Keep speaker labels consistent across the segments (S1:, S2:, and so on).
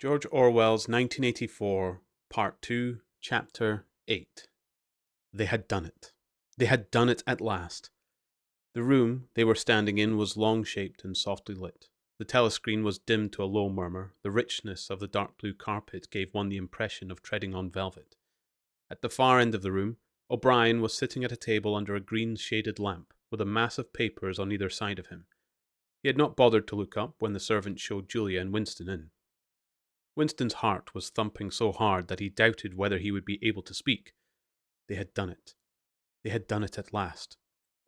S1: George Orwell's 1984, Part 2, Chapter 8. They had done it. They had done it at last. The room they were standing in was long-shaped and softly lit. The telescreen was dimmed to a low murmur. The richness of the dark blue carpet gave one the impression of treading on velvet. At the far end of the room, O'Brien was sitting at a table under a green-shaded lamp, with a mass of papers on either side of him. He had not bothered to look up when the servant showed Julia and Winston in. Winston's heart was thumping so hard that he doubted whether he would be able to speak. They had done it. They had done it at last,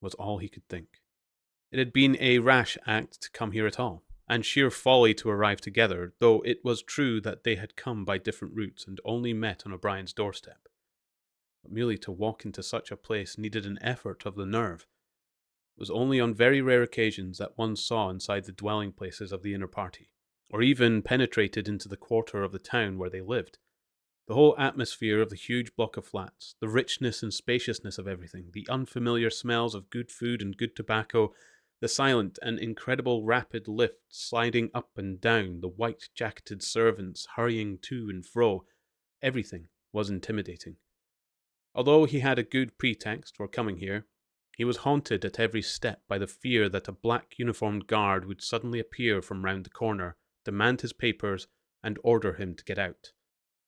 S1: was all he could think. It had been a rash act to come here at all, and sheer folly to arrive together, though it was true that they had come by different routes and only met on O'Brien's doorstep. But merely to walk into such a place needed an effort of the nerve. It was only on very rare occasions that one saw inside the dwelling places of the inner party, or even penetrated into the quarter of the town where they lived. The whole atmosphere of the huge block of flats, the richness and spaciousness of everything, the unfamiliar smells of good food and good tobacco, the silent and incredible rapid lifts sliding up and down, the white-jacketed servants hurrying to and fro, everything was intimidating. Although he had a good pretext for coming here, he was haunted at every step by the fear that a black uniformed guard would suddenly appear from round the corner, demand his papers, and order him to get out.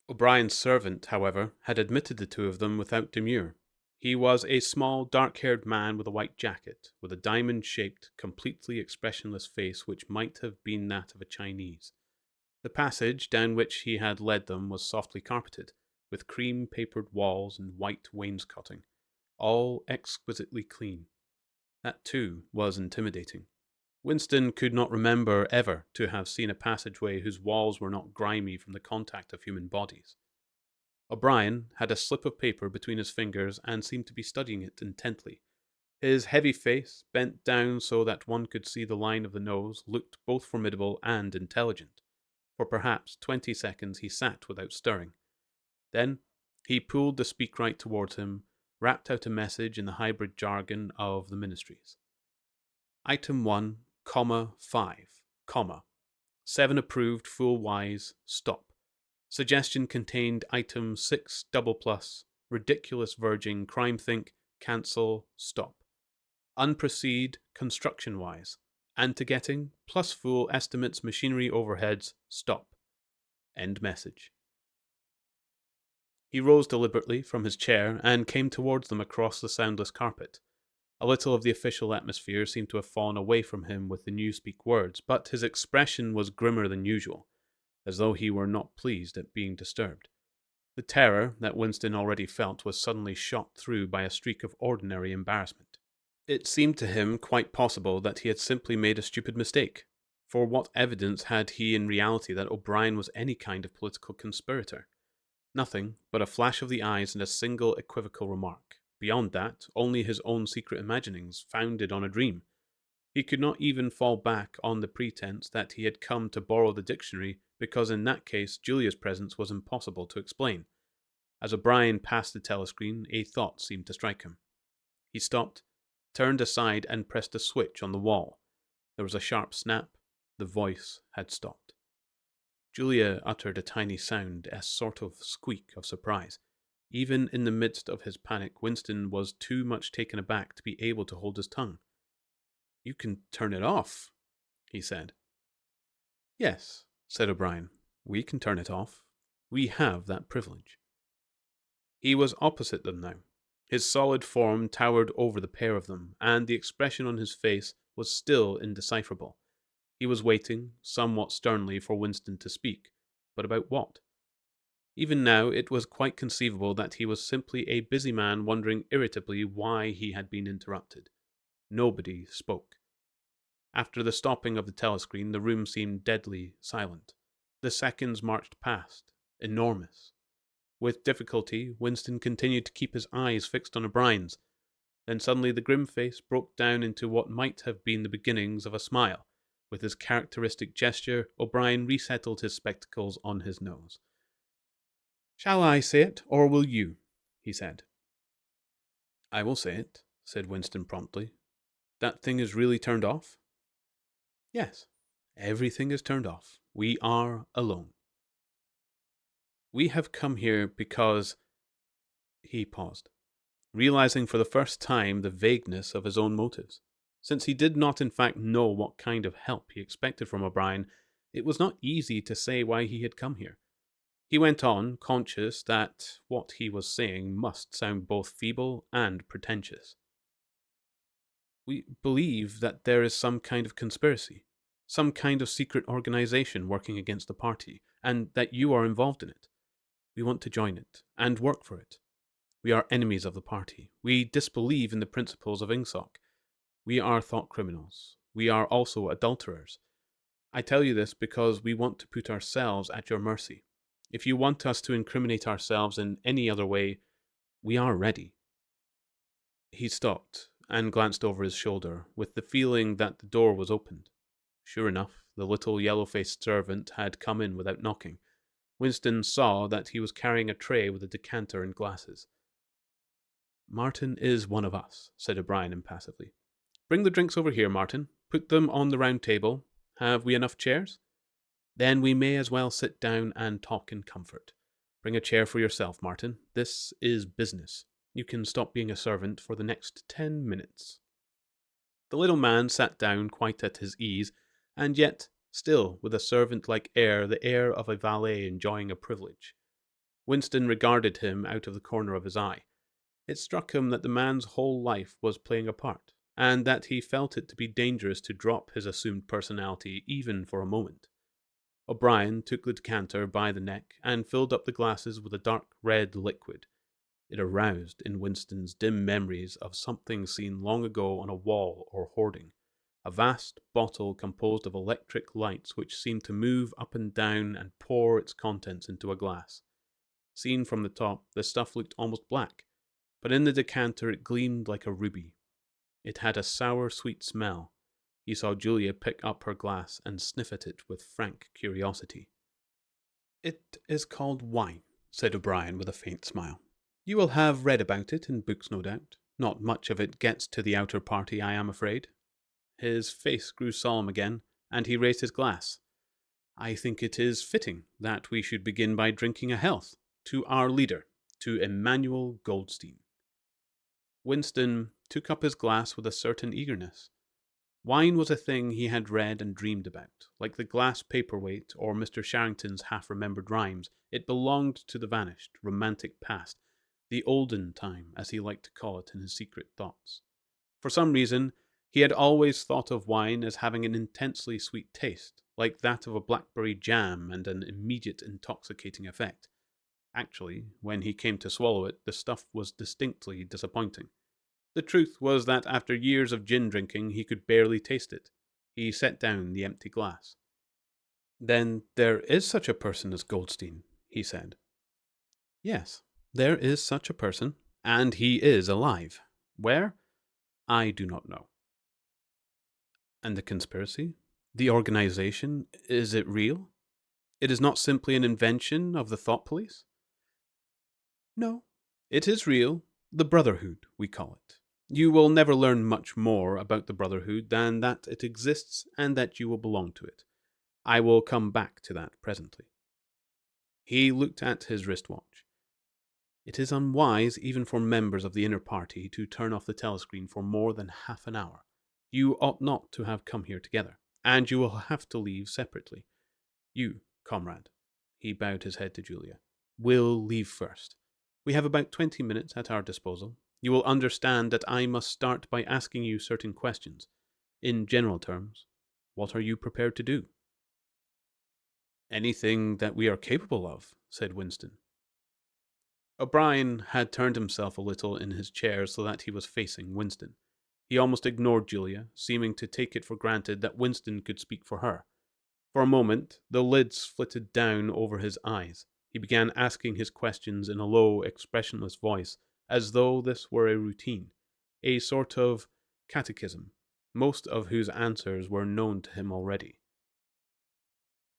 S1: O'Brien's servant, however, had admitted the two of them without demur. He was a small, dark-haired man with a white jacket, with a diamond-shaped, completely expressionless face which might have been that of a Chinese. The passage down which he had led them was softly carpeted, with cream-papered walls and white wainscoting, all exquisitely clean. That, too, was intimidating. Winston could not remember ever to have seen a passageway whose walls were not grimy from the contact of human bodies. O'Brien had a slip of paper between his fingers and seemed to be studying it intently. His heavy face, bent down so that one could see the line of the nose, looked both formidable and intelligent. For perhaps 20 seconds he sat without stirring. Then he pulled the speakwrite towards him, rapped out a message in the hybrid jargon of the ministries. Item 1, 5, 7 approved, full wise, stop. Suggestion contained item 6 double plus, ridiculous verging, crime think, cancel, stop. Unproceed, construction wise. Anti-getting, plus full estimates, machinery overheads, stop. End message. He rose deliberately from his chair and came towards them across the soundless carpet. A little of the official atmosphere seemed to have fallen away from him with the newspeak words, but his expression was grimmer than usual, as though he were not pleased at being disturbed. The terror that Winston already felt was suddenly shot through by a streak of ordinary embarrassment. It seemed to him quite possible that he had simply made a stupid mistake, for what evidence had he in reality that O'Brien was any kind of political conspirator? Nothing but a flash of the eyes and a single equivocal remark. Beyond that, only his own secret imaginings, founded on a dream. He could not even fall back on the pretense that he had come to borrow the dictionary, because in that case Julia's presence was impossible to explain. As O'Brien passed the telescreen, a thought seemed to strike him. He stopped, turned aside, and pressed a switch on the wall. There was a sharp snap. The voice had stopped. Julia uttered a tiny sound, a sort of squeak of surprise. Even in the midst of his panic, Winston was too much taken aback to be able to hold his tongue. "You can turn it off," he said. "Yes," said O'Brien. "We can turn it off. We have that privilege." He was opposite them now. His solid form towered over the pair of them, and the expression on his face was still indecipherable. He was waiting, somewhat sternly, for Winston to speak. But about what? Even now, it was quite conceivable that he was simply a busy man wondering irritably why he had been interrupted. Nobody spoke. After the stopping of the telescreen, the room seemed deadly silent. The seconds marched past, enormous. With difficulty, Winston continued to keep his eyes fixed on O'Brien's. Then suddenly the grim face broke down into what might have been the beginnings of a smile. With his characteristic gesture, O'Brien resettled his spectacles on his nose. "Shall I say it, or will you?" he said. "I will say it," said Winston promptly. "That thing is really turned off?" "Yes, everything is turned off. We are alone." We have come here because... He paused, realizing for the first time the vagueness of his own motives. Since he did not in fact know what kind of help he expected from O'Brien, it was not easy to say why he had come here. He went on, conscious that what he was saying must sound both feeble and pretentious. We believe that there is some kind of conspiracy, some kind of secret organization working against the party, and that you are involved in it. We want to join it and work for it. We are enemies of the party. We disbelieve in the principles of Ingsoc. We are thought criminals. We are also adulterers. I tell you this because we want to put ourselves at your mercy. If you want us to incriminate ourselves in any other way, we are ready. He stopped and glanced over his shoulder, with the feeling that the door was opened. Sure enough, the little yellow-faced servant had come in without knocking. Winston saw that he was carrying a tray with a decanter and glasses. "Martin is one of us," said O'Brien impassively. "Bring the drinks over here, Martin. Put them on the round table. Have we enough chairs? Then we may as well sit down and talk in comfort. Bring a chair for yourself, Martin. This is business. You can stop being a servant for the next 10 minutes. The little man sat down quite at his ease, and yet still with a servant-like air, the air of a valet enjoying a privilege. Winston regarded him out of the corner of his eye. It struck him that the man's whole life was playing a part, and that he felt it to be dangerous to drop his assumed personality even for a moment. O'Brien took the decanter by the neck and filled up the glasses with a dark red liquid. It aroused in Winston's dim memories of something seen long ago on a wall or hoarding, a vast bottle composed of electric lights which seemed to move up and down and pour its contents into a glass. Seen from the top, the stuff looked almost black, but in the decanter it gleamed like a ruby. It had a sour, sweet smell. He saw Julia pick up her glass and sniff at it with frank curiosity. "It is called wine," said O'Brien with a faint smile. "You will have read about it in books, no doubt. Not much of it gets to the outer party, I am afraid." His face grew solemn again, and he raised his glass. "I think it is fitting that we should begin by drinking a health to our leader, to Emmanuel Goldstein." Winston took up his glass with a certain eagerness. Wine was a thing he had read and dreamed about. Like the glass paperweight or Mr. Sharrington's half-remembered rhymes, it belonged to the vanished, romantic past, the olden time, as he liked to call it in his secret thoughts. For some reason, he had always thought of wine as having an intensely sweet taste, like that of a blackberry jam, and an immediate intoxicating effect. Actually, when he came to swallow it, the stuff was distinctly disappointing. The truth was that after years of gin drinking, he could barely taste it. He set down the empty glass. "Then there is such a person as Goldstein," he said. "Yes, there is such a person, and he is alive. Where? I do not know." "And the conspiracy? The organization? Is it real? It is not simply an invention of the thought police?" "No, it is real. The Brotherhood, we call it. You will never learn much more about the Brotherhood than that it exists and that you will belong to it. I will come back to that presently." He looked at his wristwatch. "It is unwise even for members of the inner party to turn off the telescreen for more than half an hour. You ought not to have come here together, and you will have to leave separately. You, comrade," he bowed his head to Julia, "will leave first. We have about 20 minutes at our disposal. You will understand that I must start by asking you certain questions. In general terms, what are you prepared to do?" "Anything that we are capable of," said Winston. O'Brien had turned himself a little in his chair so that he was facing Winston. He almost ignored Julia, seeming to take it for granted that Winston could speak for her. For a moment, the lids flitted down over his eyes. He began asking his questions in a low, expressionless voice, as though this were a routine, a sort of catechism, most of whose answers were known to him already.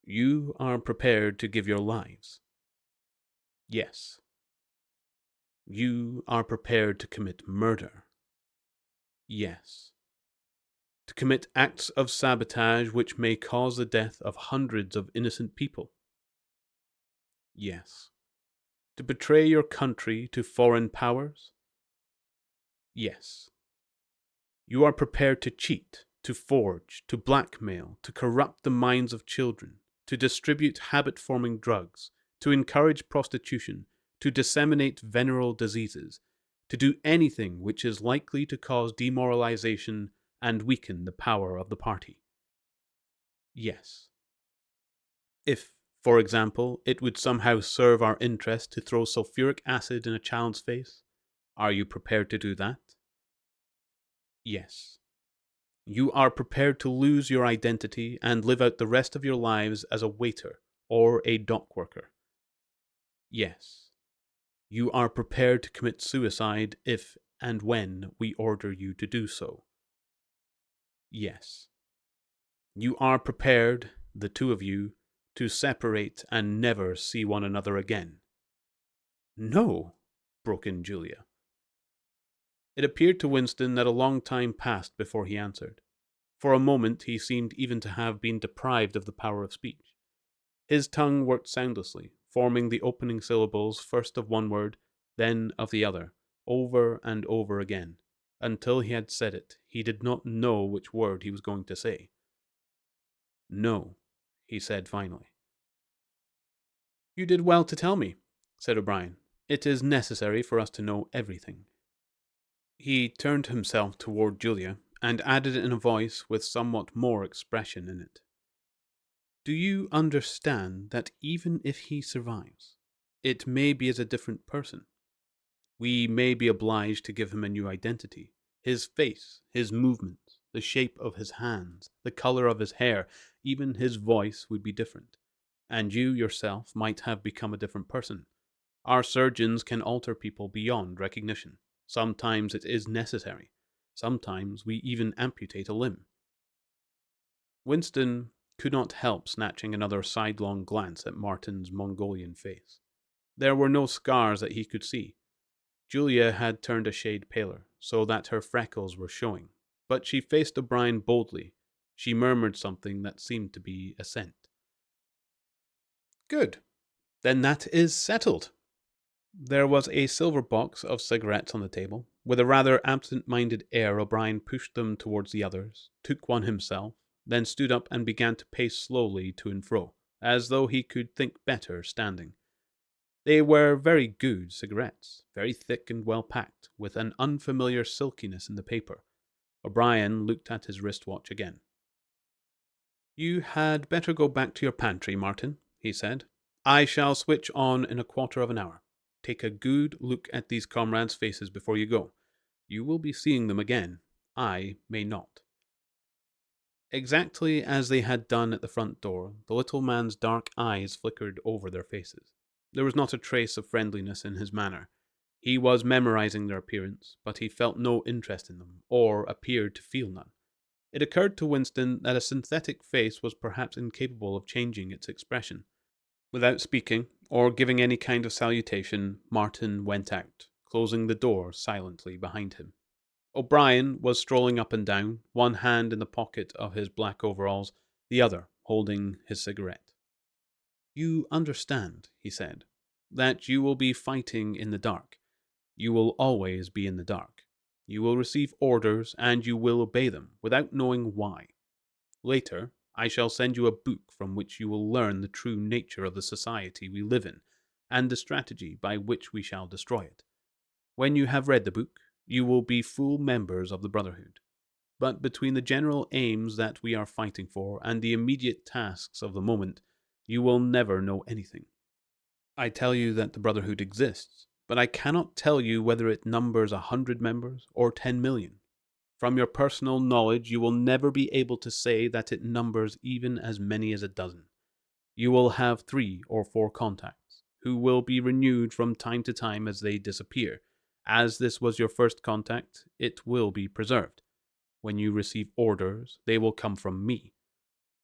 S1: "You are prepared to give your lives?" "Yes." "You are prepared to commit murder?" "Yes." "To commit acts of sabotage which may cause the death of hundreds of innocent people?" "Yes." To betray your country to foreign powers? Yes. You are prepared to cheat, to forge, to blackmail, to corrupt the minds of children, to distribute habit-forming drugs, to encourage prostitution, to disseminate venereal diseases, to do anything which is likely to cause demoralization and weaken the power of the party. Yes. If, for example, it would somehow serve our interest to throw sulfuric acid in a child's face, are you prepared to do that? Yes. You are prepared to lose your identity and live out the rest of your lives as a waiter or a dock worker? Yes. You are prepared to commit suicide if and when we order you to do so? Yes. You are prepared, the two of you, to separate and never see one another again? No, broke in Julia. It appeared to Winston that a long time passed before he answered. For a moment he seemed even to have been deprived of the power of speech. His tongue worked soundlessly, forming the opening syllables first of one word, then of the other, over and over again. Until he had said it, he did not know which word he was going to say. No, he said finally. You did well to tell me, said O'Brien. It is necessary for us to know everything. He turned himself toward Julia, and added in a voice with somewhat more expression in it. Do you understand that even if he survives, it may be as a different person? We may be obliged to give him a new identity. His face, his movements, the shape of his hands, the color of his hair, even his voice would be different. And you yourself might have become a different person. Our surgeons can alter people beyond recognition. Sometimes it is necessary. Sometimes we even amputate a limb. Winston could not help snatching another sidelong glance at Martin's Mongolian face. There were no scars that he could see. Julia had turned a shade paler, so that her freckles were showing, but she faced O'Brien boldly. She murmured something that seemed to be assent. Good. Then that is settled. There was a silver box of cigarettes on the table. With a rather absent-minded air, O'Brien pushed them towards the others, took one himself, then stood up and began to pace slowly to and fro, as though he could think better standing. They were very good cigarettes, very thick and well packed, with an unfamiliar silkiness in the paper. O'Brien looked at his wristwatch again. You had better go back to your pantry, Martin, he said. I shall switch on in a quarter of an hour. Take a good look at these comrades' faces before you go. You will be seeing them again. I may not. Exactly as they had done at the front door, the little man's dark eyes flickered over their faces. There was not a trace of friendliness in his manner. He was memorizing their appearance, but he felt no interest in them, or appeared to feel none. It occurred to Winston that a synthetic face was perhaps incapable of changing its expression. Without speaking, or giving any kind of salutation, Martin went out, closing the door silently behind him. O'Brien was strolling up and down, one hand in the pocket of his black overalls, the other holding his cigarette. You understand, he said, that you will be fighting in the dark. You will always be in the dark. You will receive orders, and you will obey them, without knowing why. Later, I shall send you a book from which you will learn the true nature of the society we live in, and the strategy by which we shall destroy it. When you have read the book, you will be full members of the Brotherhood. But between the general aims that we are fighting for and the immediate tasks of the moment, you will never know anything. I tell you that the Brotherhood exists, but I cannot tell you whether it numbers 100 members or 10 million. From your personal knowledge, you will never be able to say that it numbers even as many as a dozen. You will have 3 or 4 contacts, who will be renewed from time to time as they disappear. As this was your first contact, it will be preserved. When you receive orders, they will come from me.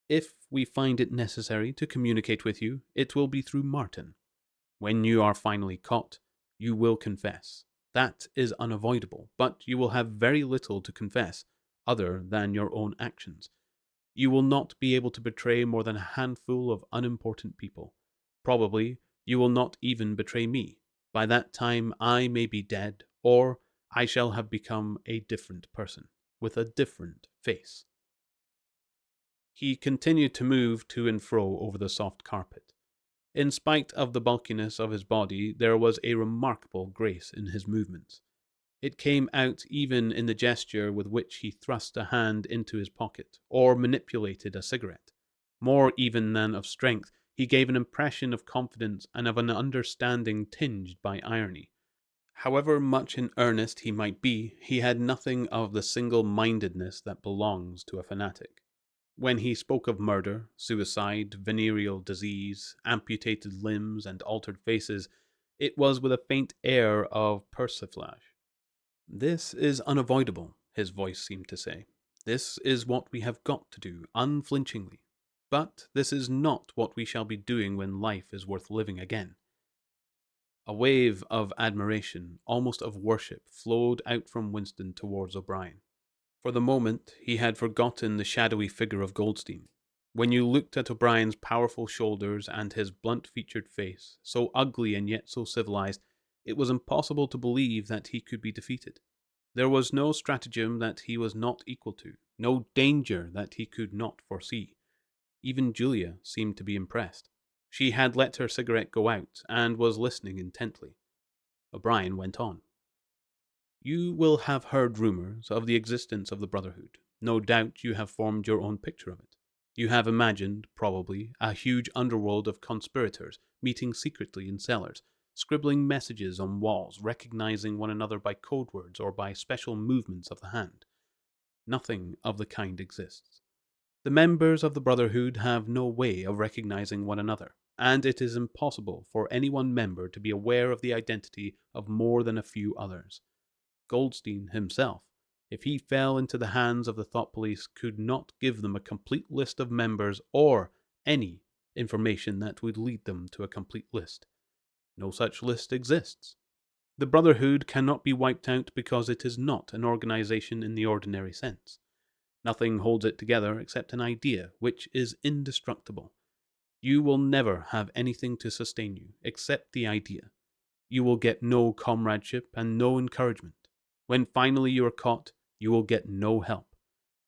S1: If we find it necessary to communicate with you, it will be through Martin. When you are finally caught, you will confess. That is unavoidable, but you will have very little to confess, other than your own actions. You will not be able to betray more than a handful of unimportant people. Probably, You will not even betray me. By that time I may be dead, or I shall have become a different person, with a different face." He continued to move to and fro over the soft carpet. In spite of the bulkiness of his body, there was a remarkable grace in his movements. It came out even in the gesture with which he thrust a hand into his pocket, or manipulated a cigarette. More even than of strength, he gave an impression of confidence and of an understanding tinged by irony. However much in earnest he might be, he had nothing of the single-mindedness that belongs to a fanatic. When he spoke of murder, suicide, venereal disease, amputated limbs, and altered faces, it was with a faint air of persiflage. "This is unavoidable," his voice seemed to say. "This is what we have got to do, unflinchingly. But this is not what we shall be doing when life is worth living again." A wave of admiration, almost of worship, flowed out from Winston towards O'Brien. For the moment, he had forgotten the shadowy figure of Goldstein. When you looked at O'Brien's powerful shoulders and his blunt-featured face, so ugly and yet so civilized, it was impossible to believe that he could be defeated. There was no stratagem that he was not equal to, no danger that he could not foresee. Even Julia seemed to be impressed. She had let her cigarette go out, and was listening intently. O'Brien went on. "You will have heard rumors of the existence of the Brotherhood. No doubt you have formed your own picture of it. You have imagined, probably, a huge underworld of conspirators meeting secretly in cellars, scribbling messages on walls, recognizing one another by code words or by special movements of the hand. Nothing of the kind exists. The members of the Brotherhood have no way of recognizing one another, and it is impossible for any one member to be aware of the identity of more than a few others. Goldstein himself, if he fell into the hands of the thought police, could not give them a complete list of members or any information that would lead them to a complete list. No such list exists. The Brotherhood cannot be wiped out because it is not an organization in the ordinary sense. Nothing holds it together except an idea, which is indestructible. You will never have anything to sustain you except the idea. You will get no comradeship and no encouragement. When finally you are caught, you will get no help.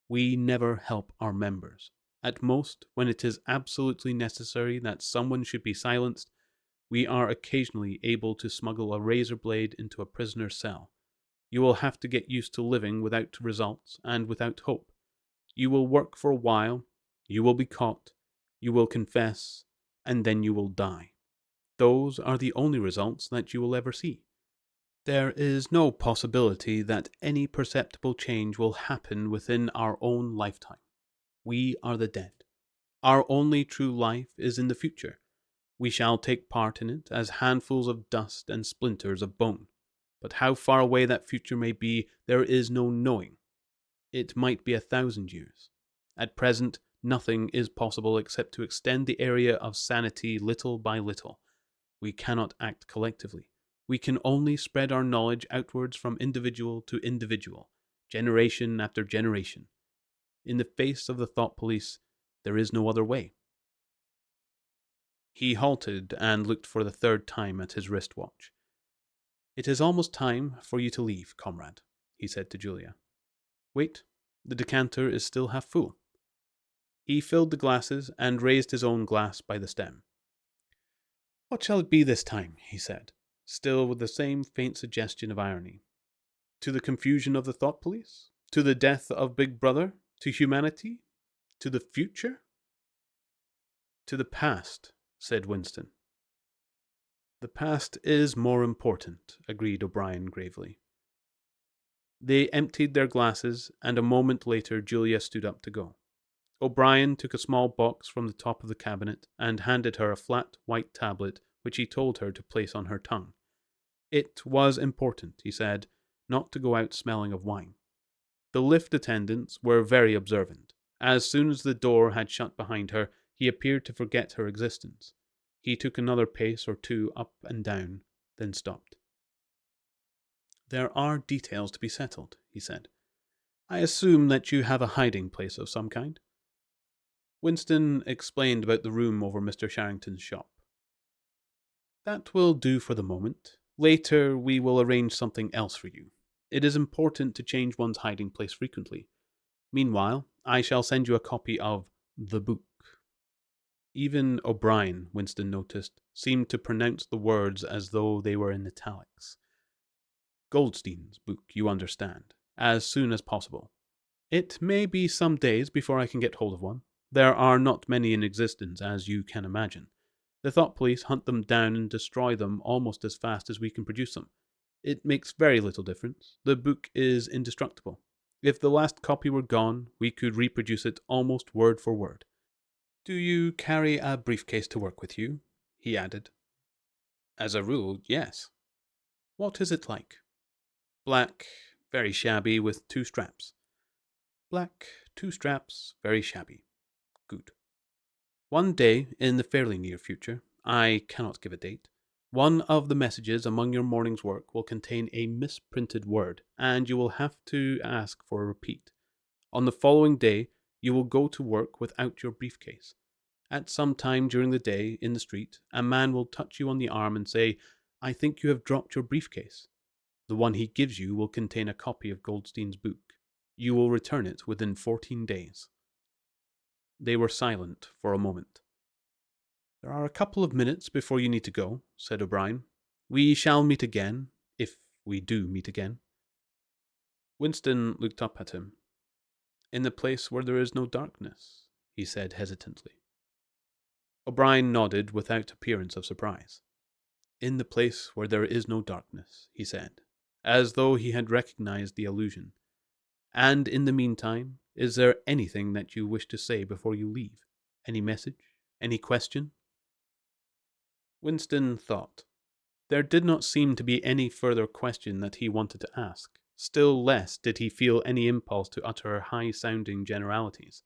S1: We never help our members. At most, when it is absolutely necessary that someone should be silenced, we are occasionally able to smuggle a razor blade into a prisoner's cell. You will have to get used to living without results and without hope. You will work for a while, you will be caught, you will confess, and then you will die. Those are the only results that you will ever see. There is no possibility that any perceptible change will happen within our own lifetime. We are the dead. Our only true life is in the future. We shall take part in it as handfuls of dust and splinters of bone. But how far away that future may be, there is no knowing. It might be 1,000 years. At present, nothing is possible except to extend the area of sanity little by little. We cannot act collectively. We can only spread our knowledge outwards from individual to individual, generation after generation. In the face of the thought police, there is no other way." He halted and looked for the third time at his wristwatch. "It is almost time for you to leave, comrade," he said to Julia. "Wait, the decanter is still half full." He filled the glasses and raised his own glass by the stem. "What shall it be this time?" he said, still with the same faint suggestion of irony. "To the confusion of the thought police? To the death of Big Brother? To humanity? To the future?" "To the past," said Winston. "The past is more important," agreed O'Brien gravely. They emptied their glasses, and a moment later Julia stood up to go. O'Brien took a small box from the top of the cabinet and handed her a flat white tablet which he told her to place on her tongue. It was important, he said, not to go out smelling of wine. The lift attendants were very observant. As soon as the door had shut behind her, he appeared to forget her existence. He took another pace or two up and down, then stopped. "There are details to be settled," he said. "I assume that you have a hiding place of some kind?" Winston explained about the room over Mr. Sharrington's shop. That will do for the moment. Later, we will arrange something else for you. It is important to change one's hiding place frequently. Meanwhile, I shall send you a copy of the book. Even O'Brien, Winston noticed, seemed to pronounce the words as though they were in italics. Goldstein's book, you understand, as soon as possible. It may be some days before I can get hold of one. There are not many in existence, as you can imagine. The thought police hunt them down and destroy them almost as fast as we can produce them. It makes very little difference. The book is indestructible. If the last copy were gone, we could reproduce it almost word for word. Do you carry a briefcase to work with you? He added. As a rule, yes. What is it like? Black, very shabby, with 2 straps. Black, 2 straps, very shabby. Good. One day, in the fairly near future, I cannot give a date, one of the messages among your morning's work will contain a misprinted word, and you will have to ask for a repeat. On the following day, you will go to work without your briefcase. At some time during the day, in the street, a man will touch you on the arm and say, "I think you have dropped your briefcase." The one he gives you will contain a copy of Goldstein's book. You will return it within 14 days. They were silent for a moment. "There are a couple of minutes before you need to go," said O'Brien. "We shall meet again, if we do meet again." Winston looked up at him. "In the place where there is no darkness," he said hesitantly. O'Brien nodded without appearance of surprise. "In the place where there is no darkness," he said, as though he had recognized the allusion. "And in the meantime, is there anything that you wish to say before you leave? Any message? Any question?" Winston thought. There did not seem to be any further question that he wanted to ask. Still less did he feel any impulse to utter high-sounding generalities.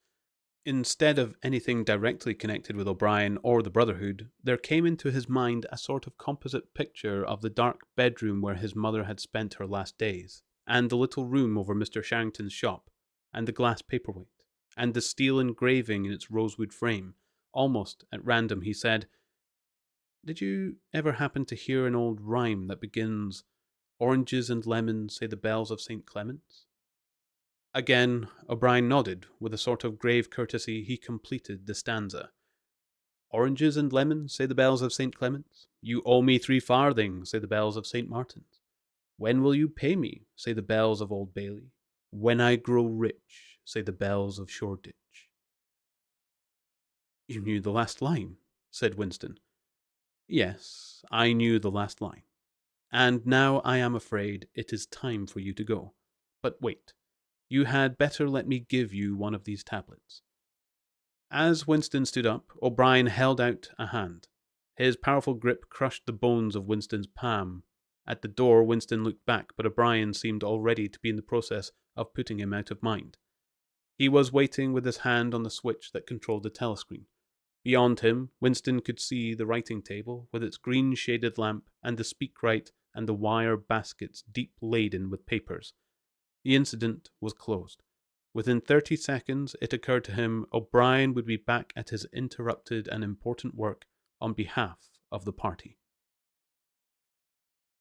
S1: Instead of anything directly connected with O'Brien or the Brotherhood, there came into his mind a sort of composite picture of the dark bedroom where his mother had spent her last days, and the little room over Mr. Sharrington's shop, and the glass paperweight, and the steel engraving in its rosewood frame. Almost at random he said, "Did you ever happen to hear an old rhyme that begins, 'Oranges and lemons say the bells of St. Clement's'?" Again, O'Brien nodded. With a sort of grave courtesy, he completed the stanza. "Oranges and lemons, say the bells of St. Clement's. You owe me 3 farthings, say the bells of St. Martin's. When will you pay me, say the bells of Old Bailey. When I grow rich, say the bells of Shoreditch." "You knew the last line," said Winston. "Yes, I knew the last line. And now I am afraid it is time for you to go. But wait. You had better let me give you one of these tablets." As Winston stood up, O'Brien held out a hand. His powerful grip crushed the bones of Winston's palm. At the door, Winston looked back, but O'Brien seemed already to be in the process of putting him out of mind. He was waiting with his hand on the switch that controlled the telescreen. Beyond him, Winston could see the writing table with its green-shaded lamp and the speakwrite and the wire baskets deep laden with papers. The incident was closed. Within 30 seconds, it occurred to him O'Brien would be back at his interrupted and important work on behalf of the party.